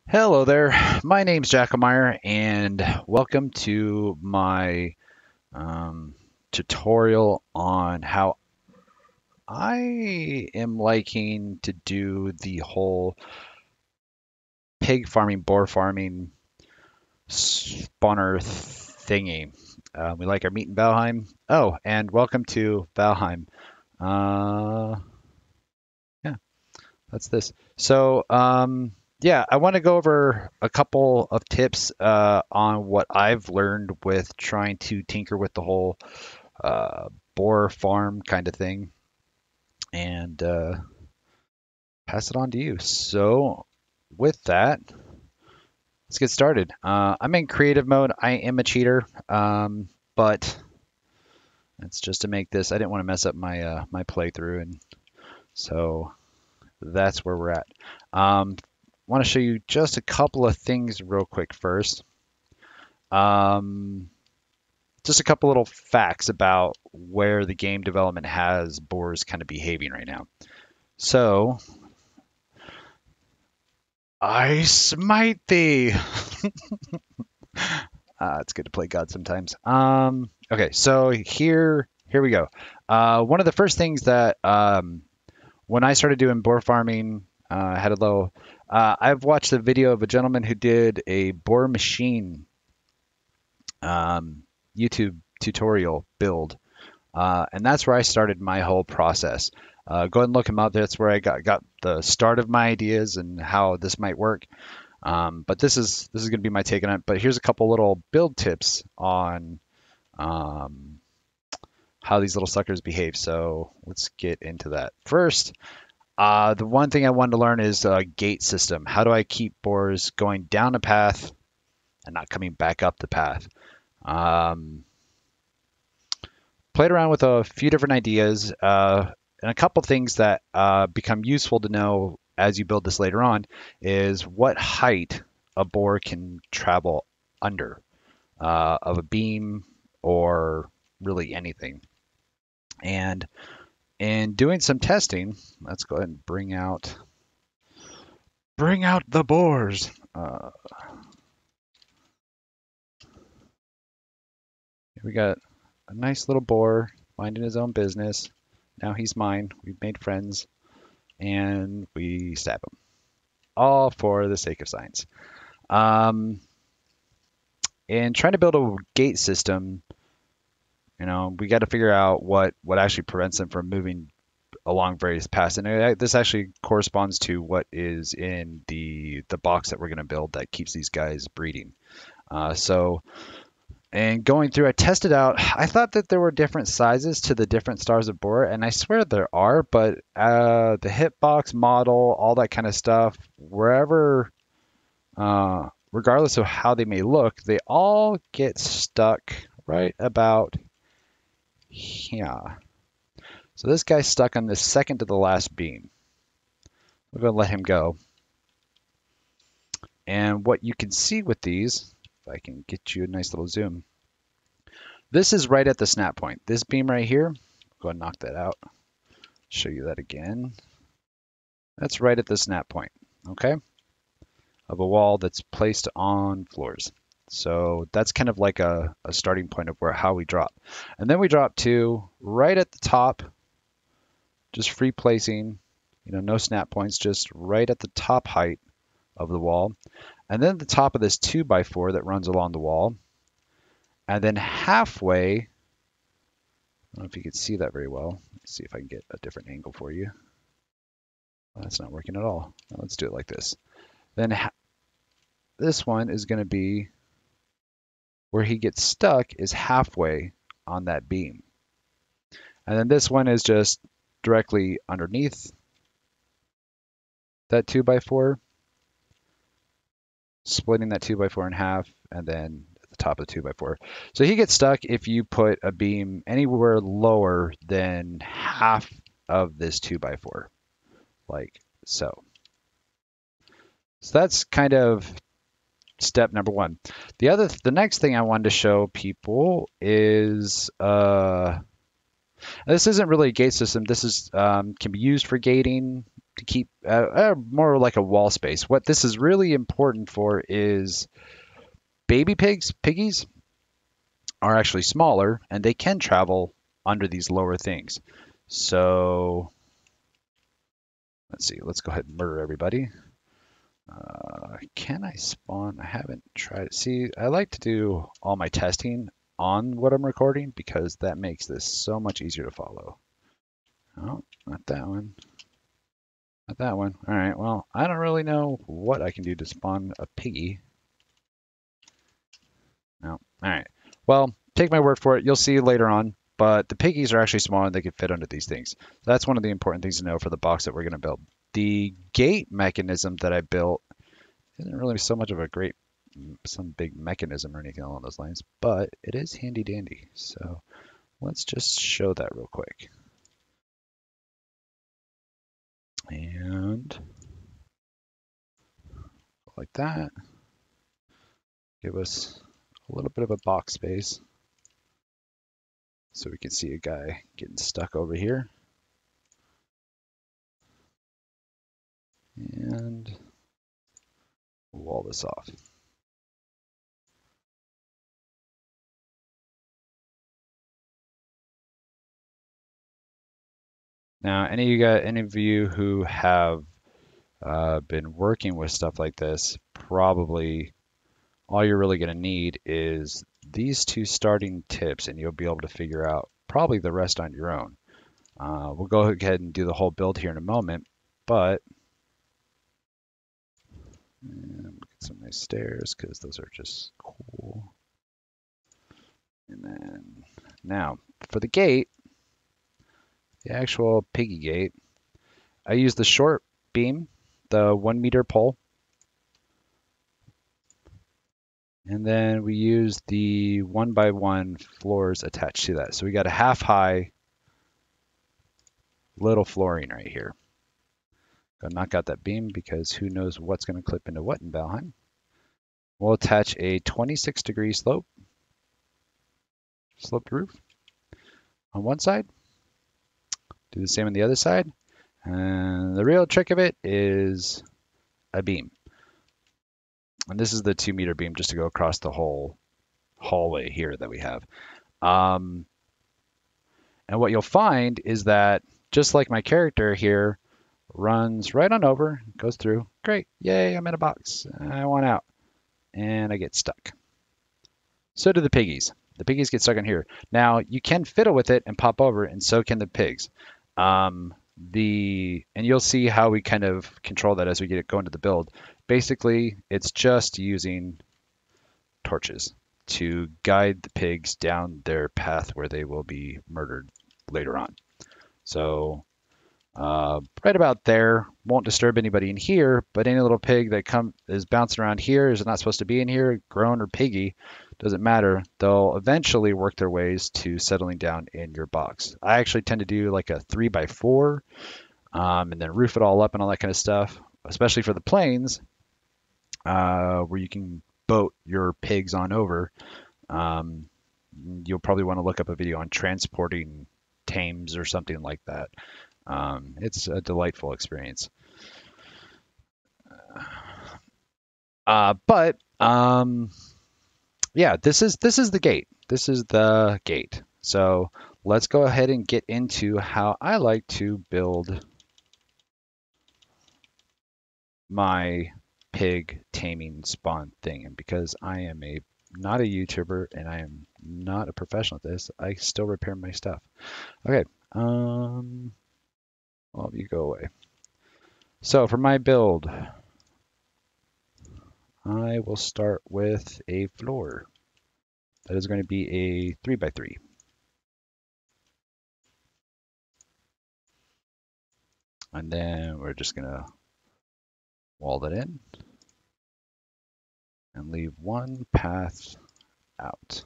Hello there. My name's Jackomeyer, and welcome to my tutorial on how I am liking to do the whole pig farming, boar farming spawner thingy. We like our meat in Valheim. Oh, and welcome to Valheim. Uh, yeah, that's this. Yeah, I want to go over a couple of tips on what I've learned with trying to tinker with the whole uh, Boar Farm kind of thing, and pass it on to you. So, with that, let's get started. I'm in creative mode. I am a cheater, but it's just to make this. I didn't want to mess up my playthrough, and so that's where we're at. Want to show you just a couple of things real quick first. Um, just a couple little facts about where the game development has boars kind of behaving right now. So, I smite thee. It's good to play God sometimes. Okay, so here we go. One of the first things that when I started doing boar farming, I had a little. I've watched a video of a gentleman who did a boar machine um, YouTube tutorial build. And that's where I started my whole process. Go ahead and look him up. That's where I got the start of my ideas and how this might work. But this is going to be my take on it. But here's a couple little build tips on um, how these little suckers behave. So let's get into that. First, the one thing I wanted to learn is a gate system. How do I keep boars going down a path and not coming back up the path? Um, Played around with a few different ideas and a couple things that become useful to know as you build this later on is what height a boar can travel under of a beam or really anything. And in doing some testing, let's go ahead and bring out the boars. We got a nice little boar minding his own business. Now he's mine. We've made friends, and we stab him, all for the sake of science. Um, and trying to build a gate system, we got to figure out what actually prevents them from moving along various paths. And this actually corresponds to what is in the box that we're going to build that keeps these guys breeding. And going through, I tested out. I thought that there were different sizes to the different stars of boar, and I swear there are. But the hitbox model, all that kind of stuff, regardless of how they may look, they all get stuck right about here. So this guy's stuck on the second to the last beam. We're going to let him go. And what you can see with these, if I can get you a nice little zoom, this is right at the snap point. This beam right here, go and knock that out. Show you that again. That's right at the snap point, okay, of a wall that's placed on floors. So that's kind of like a starting point of how we drop. And then we drop to right at the top, just free placing, no snap points, just right at the top height of the wall. And then the top of this 2x4 that runs along the wall. And then halfway, I don't know if you can see that very well. Let's see if I can get a different angle for you. Well, that's not working at all. Now let's do it like this. Then this one is going to be where he gets stuck is halfway on that beam. And then this one is just directly underneath that 2x4, splitting that 2x4 in half, and then at the top of the 2x4. So he gets stuck if you put a beam anywhere lower than half of this 2x4, like so. So that's kind of step number one. The next thing I wanted to show people is this isn't really a gate system. This is can be used for gating. to keep more like a wall space. What this is really important for is baby piggies are actually smaller and they can travel under these lower things. So let's see, let's go ahead and murder everybody. Can I spawn? I haven't tried. See, I like to do all my testing on what I'm recording because that makes this so much easier to follow. Oh, not that one. Not that one. All right, well, I don't really know what I can do to spawn a piggy. No. All right. Well, take my word for it. You'll see later on. But the piggies are actually small and they can fit under these things. So that's one of the important things to know for the box that we're going to build. The gate mechanism that I built isn't really so much of a great, some big mechanism or anything along those lines, but it is handy dandy. So let's just show that real quick. And like that. Give us a little bit of a box space so we can see a guy getting stuck over here. And we'll wall this off. Now, any of you who have been working with stuff like this, probably all you're really going to need is these two starting tips, and you'll be able to figure out probably the rest on your own. We'll go ahead and do the whole build here in a moment, but get some nice stairs because those are just cool. And then now for the gate, the actual piggy gate, I use the short beam, the 1 meter pole. And then we use the 1x1 floors attached to that. So we got a half high little flooring right here. Go knock out that beam because who knows what's going to clip into what in Valheim. We'll attach a 26-degree sloped roof on one side. Do the same on the other side. And the real trick of it is a beam. And this is the 2-meter beam just to go across the whole hallway here that we have. And what you'll find is that just like my character here runs right on over, goes through, great, yay, I'm in a box, I want out, and I get stuck. So do the piggies. The piggies get stuck in here. Now you can fiddle with it and pop over, and so can the pigs. And you'll see how we kind of control that as we get it going to the build. Basically, it's just using torches to guide the pigs down their path where they will be murdered later on. So right about there, won't disturb anybody in here, but any little pig that is bouncing around here is not supposed to be in here, grown or piggy, doesn't matter. They'll eventually work their ways to settling down in your box. I actually tend to do like a 3x4 and then roof it all up and all that kind of stuff, especially for the plains where you can boat your pigs on over. You'll probably want to look up a video on transporting tames or something like that. It's a delightful experience. Yeah, this is the gate. This is the gate. So let's go ahead and get into how I like to build my pig taming spawn thing. And because I am not a YouTuber and I am not a professional at this, I still repair my stuff. Okay. All of you go away. So for my build, I will start with a floor. That is going to be a 3x3. And then we're just going to wall that in and leave one path out.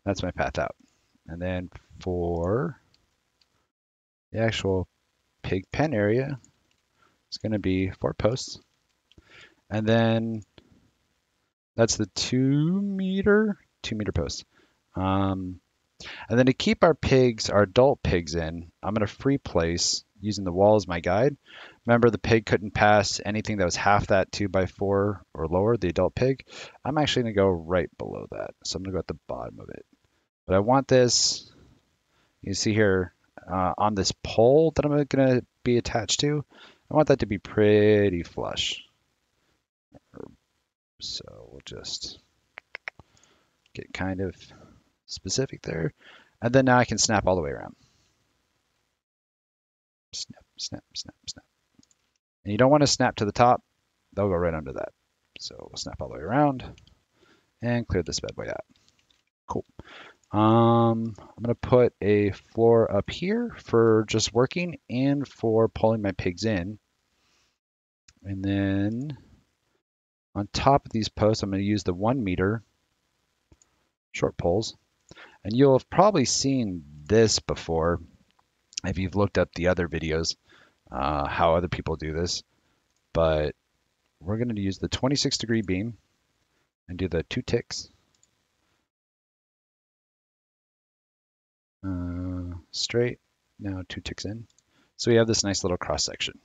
That's my path out. And then for the actual pig pen area, it's going to be 4 posts. And then that's the 2 meter post. And then to keep our pigs, our adult pigs in, I'm going to free place using the wall as my guide. Remember, the pig couldn't pass anything that was half that 2x4 or lower, the adult pig. I'm actually going to go right below that. So I'm going to go at the bottom of it. But I want this, you see here, on this pole that I'm going to be attached to, I want that to be pretty flush. So we'll just get kind of specific there. And then now I can snap all the way around. Snap, snap, snap, snap. And you don't want to snap to the top. They'll go right under that. So we'll snap all the way around and clear this bad boy out. Cool. I'm going to put a floor up here for just working and for pulling my pigs in. And then on top of these posts, I'm going to use the 1 meter short poles. And you'll have probably seen this before if you've looked up the other videos, how other people do this. But we're going to use the 26-degree beam and do the 2 ticks. Straight, now 2 ticks in. So we have this nice little cross section.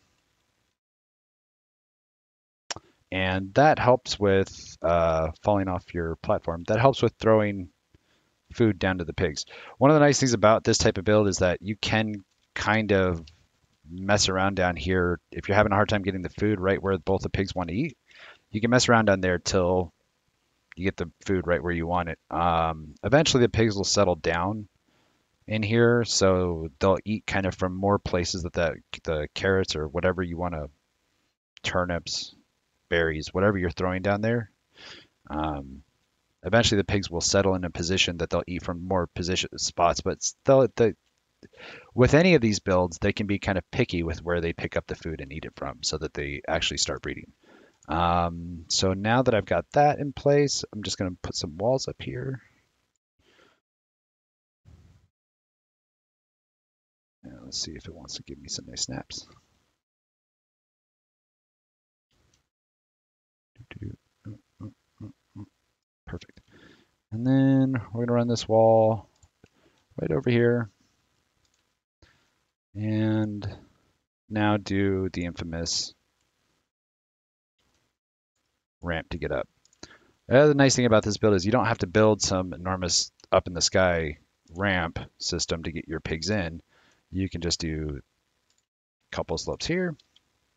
And that helps with falling off your platform. That helps with throwing food down to the pigs. One of the nice things about this type of build is that you can kind of mess around down here. If you're having a hard time getting the food right where both the pigs want to eat, you can mess around down there till you get the food right where you want it. Eventually the pigs will settle down in here, so they'll eat kind of from more places that the carrots or whatever you want to, turnips, berries, whatever you're throwing down there. Eventually the pigs will settle in a position that they'll eat from more position spots, but still, with any of these builds, they can be kind of picky with where they pick up the food and eat it from so that they actually start breeding. So now that I've got that in place, I'm just going to put some walls up here. And let's see if it wants to give me some nice snaps. Perfect. And then we're going to run this wall right over here. And now do the infamous ramp to get up. The nice thing about this build is you don't have to build some enormous up in the sky ramp system to get your pigs in. You can just do a couple slopes here.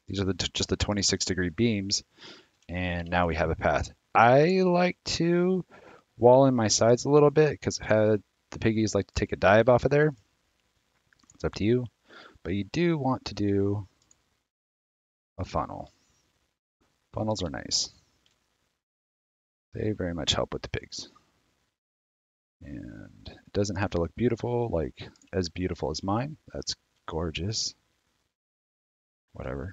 These are just the 26-degree beams, and now we have a path. I like to wall in my sides a little bit because I've had the piggies like to take a dive off of there. It's up to you, but you do want to do a funnel. Funnels are nice. They very much help with the pigs. And it doesn't have to look beautiful, like as beautiful as mine. That's gorgeous. Whatever.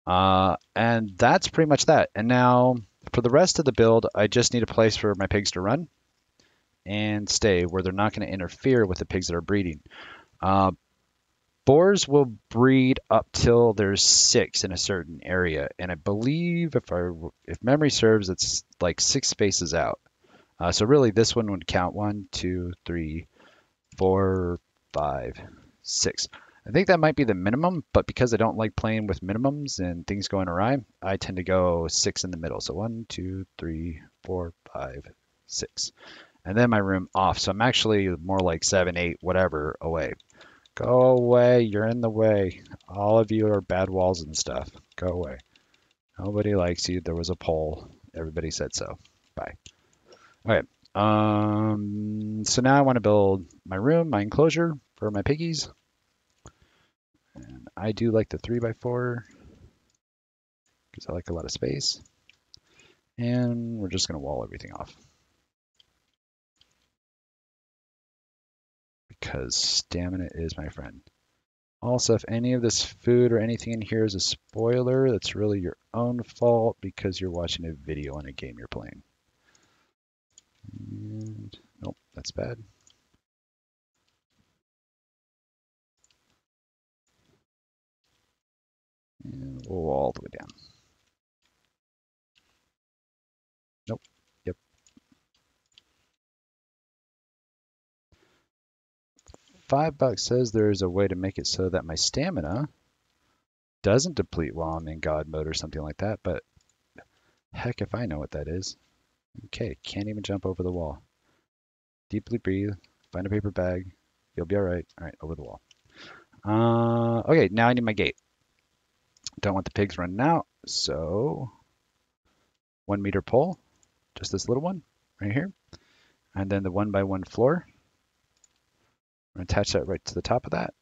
And that's pretty much that. And now for the rest of the build, I just need a place for my pigs to run and stay where they're not going to interfere with the pigs that are breeding. Boars will breed up till there's 6 in a certain area, and I believe if memory serves, it's like 6 spaces out. So really, this one would count 1, 2, 3, 4, 5, 6. I think that might be the minimum, but because I don't like playing with minimums and things going awry, I tend to go 6 in the middle. So 1, 2, 3, 4, 5, 6. And then my room off. So I'm actually more like 7, 8, whatever away. Go away. You're in the way. All of you are bad walls and stuff. Go away. Nobody likes you. There was a poll. Everybody said so. Bye. Okay. So now I want to build my room, my enclosure for my piggies. And I do like the 3x4 because I like a lot of space. And we're just going to wall everything off. Because stamina is my friend. Also, if any of this food or anything in here is a spoiler, that's really your own fault because you're watching a video on a game you're playing. And nope, that's bad. And we'll wall all the way down. Nope. Yep. $5 says there's a way to make it so that my stamina doesn't deplete while I'm in God mode or something like that, but heck if I know what that is. Okay, can't even jump over the wall. Deeply breathe, find a paper bag, you'll be alright. Alright, over the wall. Okay, now I need my gate. Don't want the pigs running out, so 1 meter pole, just this little one right here, and then the 1x1 floor. I'm going to attach that right to the top of that.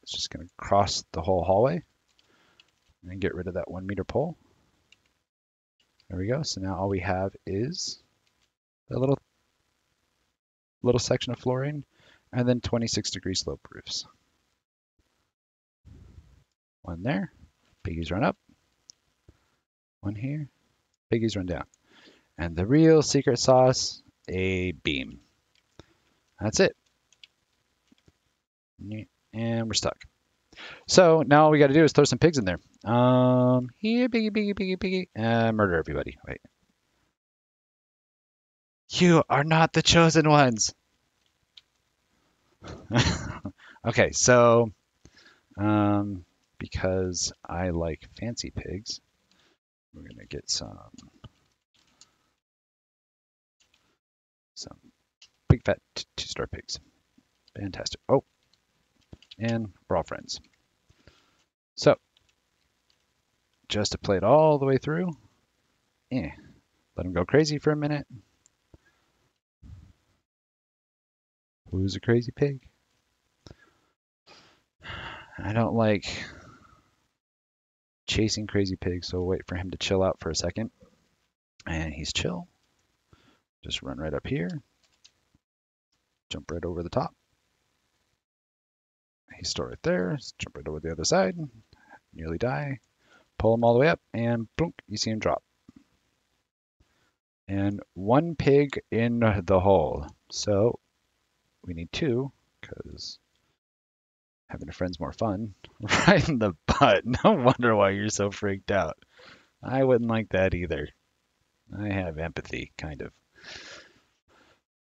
It's just going to cross the whole hallway and get rid of that 1 meter pole. There we go. So now all we have is the little section of flooring and then 26-degree slope roofs. One there, piggies run up. One here, piggies run down. And the real secret sauce, a beam. That's it. And we're stuck. So now all we got to do is throw some pigs in there. Here, piggy, murder everybody. Wait. You are not the chosen ones. Okay, so because I like fancy pigs, we're gonna get some big fat 2-star pigs. Fantastic. Oh, and we're all friends. So just to play it all the way through, let them go crazy for a minute. Who's a crazy pig? I don't like chasing crazy pigs, so we'll wait for him to chill out for a second. And he's chill. Just run right up here. Jump right over the top. He's still right there. Jump right over the other side. Nearly die. Pull him all the way up, and boom, you see him drop. And 1 pig in the hole. So we need 2, because having a friend's more fun. Right in the butt. No wonder why you're so freaked out. I wouldn't like that either. I have empathy, kind of.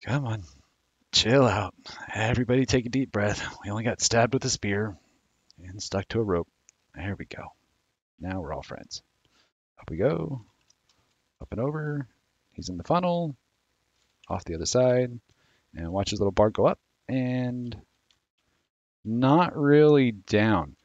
Come on. Chill out. Everybody take a deep breath. We only got stabbed with a spear and stuck to a rope. There we go. Now we're all friends. Up we go. Up and over. He's in the funnel. Off the other side. And watch his little bar go up. And not really down.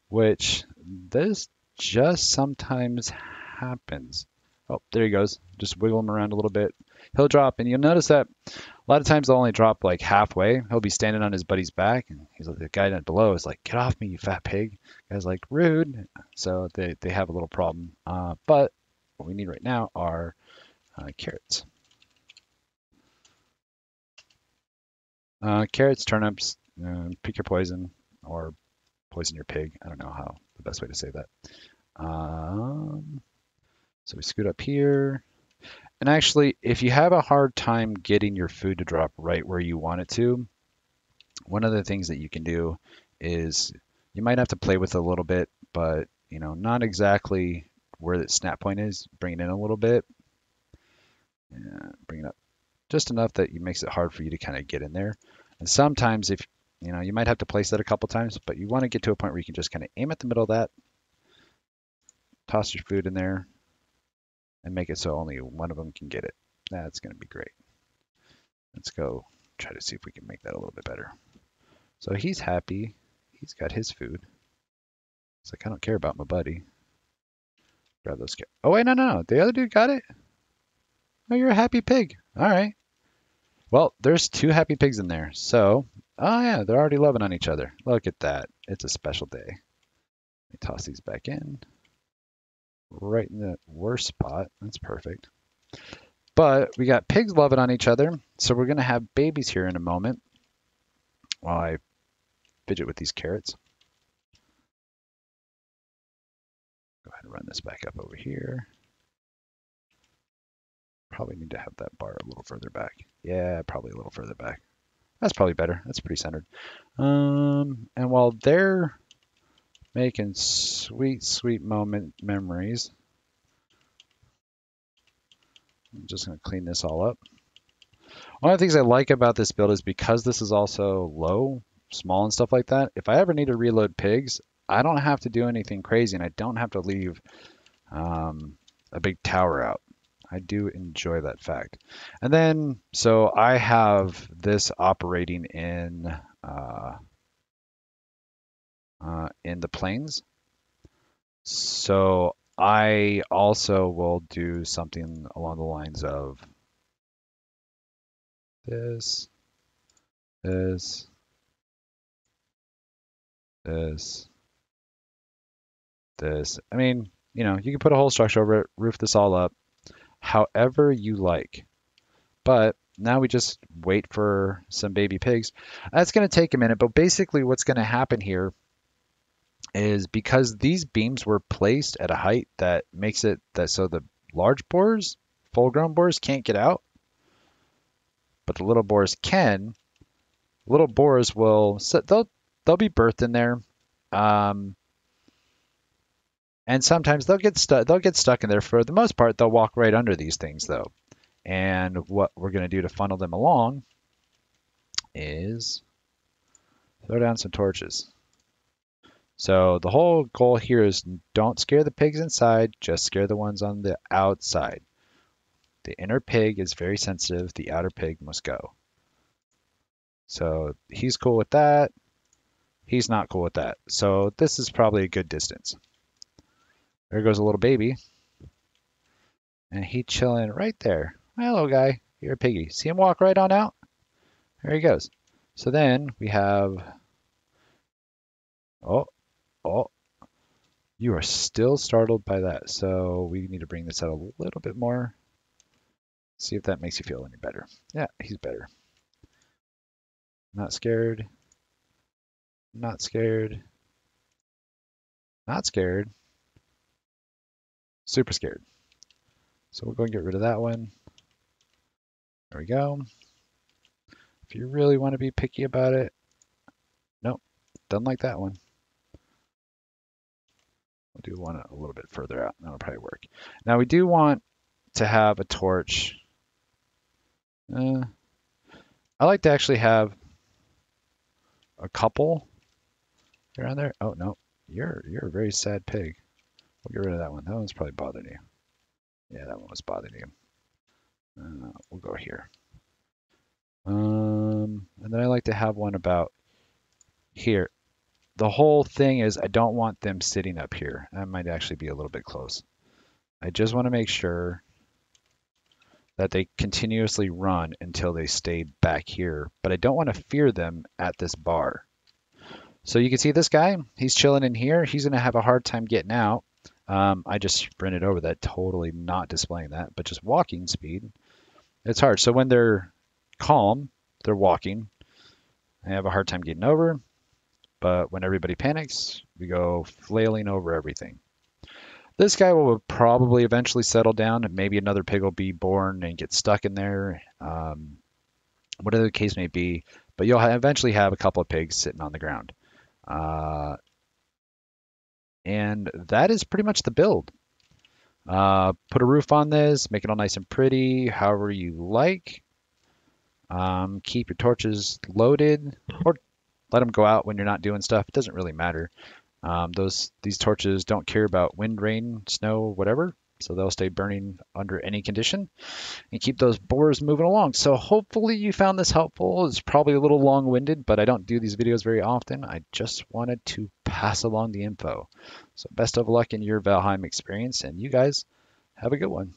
Which this just sometimes happens. Oh, there he goes. Just wiggle him around a little bit. He'll drop, and you'll notice that a lot of times they'll only drop like halfway. He'll be standing on his buddy's back, and he's like, the guy down below is like, "Get off me, you fat pig." The guy's like, "Rude." So they have a little problem. But what we need right now are carrots. Carrots, turnips, pick your poison, or poison your pig. I don't know how the best way to say that. So we scoot up here. And actually, if you have a hard time getting your food to drop right where you want it to, one of the things that you can do is you might have to play with it a little bit, but not exactly where the snap point is. Bring it in a little bit. Bring it up just enough that it makes it hard for you to kind of get in there. And sometimes if you might have to place that a couple times, but you want to get to a point where you can just kind of aim at the middle of that, toss your food in there, and make it so only one of them can get it. That's going to be great. Let's go try to see if we can make that a little bit better. So he's happy. He's got his food. He's like, I don't care about my buddy. Grab those. Oh, wait, no. The other dude got it? Oh, you're a happy pig. All right. Well, there's 2 happy pigs in there. So, oh yeah, they're already loving on each other. Look at that. It's a special day. Let me toss these back in. Right in the worst spot. That's perfect. But we got pigs loving on each other, so we're going to have babies here in a moment while I fidget with these carrots. Go ahead and run this back up over here. Probably need to have that bar a little further back. Yeah, probably a little further back. That's probably better. That's pretty centered. And while they're making sweet, sweet memories, I'm just going to clean this all up. One of the things I like about this build is because this is also low, small and stuff like that, if I ever need to reload pigs, I don't have to do anything crazy and I don't have to leave a big tower out. I do enjoy that fact. And then, so I have this operating in the plains. So I also will do something along the lines of this, this, this, this. I mean, you can put a whole structure over it, roof this all up, however you like. But now we just wait for some baby pigs. That's going to take a minute, but basically what's going to happen here is because these beams were placed at a height that makes it that so the large boars, full-grown boars, can't get out, but the little boars can. Little boars will they'll be birthed in there, um, and sometimes they'll get stuck. They'll get stuck in there. For the most part, they'll walk right under these things though. And what we're going to do to funnel them along is throw down some torches. So the whole goal here is don't scare the pigs inside, just scare the ones on the outside. The inner pig is very sensitive. The outer pig must go. So he's cool with that. He's not cool with that. So this is probably a good distance. There goes a little baby. And he chilling right there. Hello, guy. You're a piggy. See him walk right on out? There he goes. So then we have... Oh, oh. You are still startled by that. So we need to bring this out a little bit more. See if that makes you feel any better. Yeah, he's better. Not scared. Not scared. Not scared. Super scared. So we'll go and get rid of that one. There we go. If you really want to be picky about it, nope, doesn't like that one. We'll do one a little bit further out. That'll probably work. Now we do want to have a torch. I like to actually have a couple around there. Oh no, you're a very sad pig. We'll get rid of that one. That one's probably bothering you. Yeah, that one was bothering you. We'll go here. And then I like to have one about here. The whole thing is I don't want them sitting up here. That might actually be a little bit close. I just want to make sure that they continuously run until they stay back here, but I don't want to fear them at this bar. So you can see this guy, he's chilling in here. He's going to have a hard time getting out. I just sprinted over that, totally not displaying that, but just walking speed. It's hard. So when they're calm, they're walking. They have a hard time getting over, but when everybody panics, we go flailing over everything. This guy will probably eventually settle down, and maybe another pig will be born and get stuck in there, whatever the case may be. But you'll eventually have a couple of pigs sitting on the ground. And that is pretty much the build. Put a roof on this, make it all nice and pretty, however you like. Keep your torches loaded, or let them go out when you're not doing stuff. It doesn't really matter. These torches don't care about wind, rain, snow, whatever, so they'll stay burning under any condition and keep those boars moving along. So hopefully you found this helpful. It's probably a little long-winded, but I don't do these videos very often. I just wanted to pass along the info. So best of luck in your Valheim experience, and you guys have a good one.